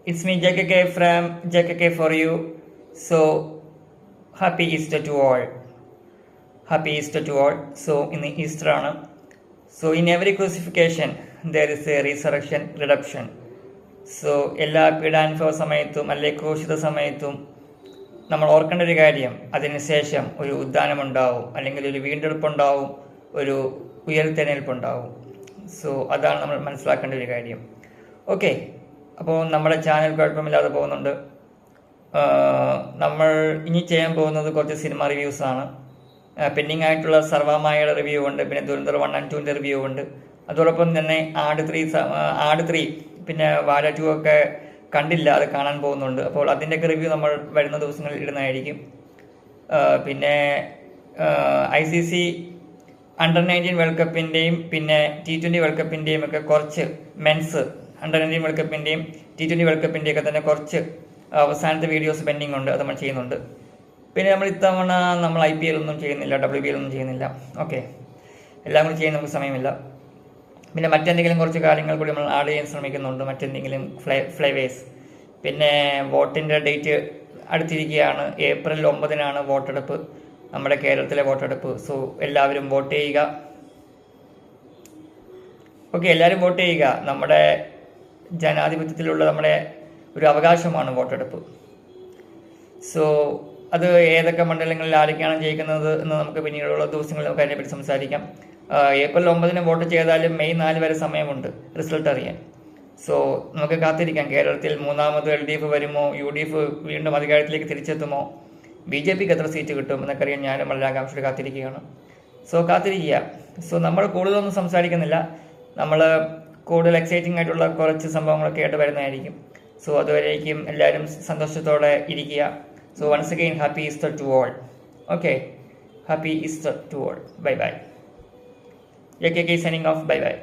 It's me JKK from JKK for you. So happy Easter to all. Happy Easter to all. So in Easter ആണ്. So in every crucifixion there is a resurrection, redemption. So എല്ലാ പീഡാനുഭവ സമയത്തും അല്ലെങ്കിൽ ക്രൂശിത സമയത്തും നമ്മൾ ഓർക്കേണ്ട ഒരു കാര്യം, അതിനുശേഷം ഒരു ഉദ്ധാനമുണ്ടാവും, അല്ലെങ്കിൽ ഒരു വീണ്ടെടുപ്പുണ്ടാവും, ഒരു ഉയർത്തെഴുന്നേൽപ്പുണ്ടാവും. സോ അതാണ് നമ്മൾ മനസ്സിലാക്കേണ്ട ഒരു കാര്യം. ഓക്കെ, അപ്പോൾ നമ്മുടെ ചാനൽ കുഴപ്പമില്ലാതെ പോകുന്നുണ്ട്. നമ്മൾ ഇനി ചെയ്യാൻ പോകുന്നത് കുറച്ച് സിനിമ റിവ്യൂസാണ്. പെൻഡിങ് ആയിട്ടുള്ള സർവമായയുടെ റിവ്യൂ ഉണ്ട്, പിന്നെ ദുരന്തർ 1 and 2 റിവ്യൂ ഉണ്ട്. അതോടൊപ്പം തന്നെ ആട് 3 പിന്നെ വാഴ 2 ഒക്കെ കണ്ടില്ല, അത് കാണാൻ പോകുന്നുണ്ട്. അപ്പോൾ അതിൻ്റെയൊക്കെ റിവ്യൂ നമ്മൾ വരുന്ന ദിവസങ്ങളിൽ ഇടുന്നതായിരിക്കും. പിന്നെ ICC Under-19 വേൾഡ് കപ്പിൻ്റെയും പിന്നെ T20 വേൾഡ് കപ്പിൻ്റെയും ഒക്കെ കുറച്ച് മെൻസ് Under-19 വേൾഡ് കപ്പിൻ്റെയും T20 വേൾഡ് കപ്പിൻ്റെയൊക്കെ തന്നെ കുറച്ച് അവസാനത്തെ വീഡിയോസ് പെൻഡിങ് ഉണ്ട്, അത് നമ്മൾ ചെയ്യുന്നുണ്ട്. പിന്നെ നമ്മൾ ഇത്തവണ നമ്മൾ IPL ഒന്നും ചെയ്യുന്നില്ല, WBL ഒന്നും ചെയ്യുന്നില്ല. ഓക്കെ, എല്ലാം കൂടി ചെയ്യാൻ നമുക്ക് സമയമില്ല. പിന്നെ മറ്റെന്തെങ്കിലും കുറച്ച് കാര്യങ്ങൾ കൂടി നമ്മൾ ആഡ് ചെയ്യാൻ ശ്രമിക്കുന്നുണ്ട്, മറ്റെന്തെങ്കിലും ഫ്ലേവേഴ്സ്. പിന്നെ വോട്ടിൻ്റെ ഡേറ്റ് അടുത്തിരിക്കുകയാണ്. April 9 വോട്ടെടുപ്പ്, നമ്മുടെ കേരളത്തിലെ വോട്ടെടുപ്പ്. സോ എല്ലാവരും വോട്ട് ചെയ്യുക. ഓക്കെ, എല്ലാവരും വോട്ട് ചെയ്യുക. നമ്മുടെ ജനാധിപത്യത്തിലുള്ള നമ്മുടെ ഒരു അവകാശമാണ് വോട്ടെടുപ്പ്. സോ അത് ഏതൊക്കെ മണ്ഡലങ്ങളിൽ ആരൊക്കെയാണ് ജയിക്കുന്നത് എന്ന് നമുക്ക് പിന്നീടുള്ള ദിവസങ്ങളിൽ നമുക്ക് അതിനെപ്പറ്റി സംസാരിക്കാം. April 9 വോട്ട് ചെയ്താലും May 4 വരെ സമയമുണ്ട് റിസൾട്ട് അറിയാൻ. സോ നമുക്ക് കാത്തിരിക്കാം. കേരളത്തിൽ മൂന്നാമത് LDF വരുമോ, UDF വീണ്ടും അധികാരത്തിലേക്ക് തിരിച്ചെത്തുമോ, BJPക്ക് എത്ര സീറ്റ് കിട്ടും എന്നൊക്കെ അറിയാൻ ഞാനും വളരെ ആകാംക്ഷയോടെ കാത്തിരിക്കുകയാണ്. സോ കാത്തിരിക്കുക. സോ നമ്മൾ കൂടുതലൊന്നും സംസാരിക്കുന്നില്ല, നമ്മൾ കൂടുതൽ എക്സൈറ്റിംഗ് ആയിട്ടുള്ള കുറച്ച് സംഭവങ്ങളൊക്കെ ആയിട്ട് വരുന്നതായിരിക്കും. സോ അതുവരേക്കും എല്ലാവരും സന്തോഷത്തോടെ ഇരിക്കുക. So once again happy Easter to all. Okay, happy Easter to all. Bye bye. JKK signing off. Bye bye.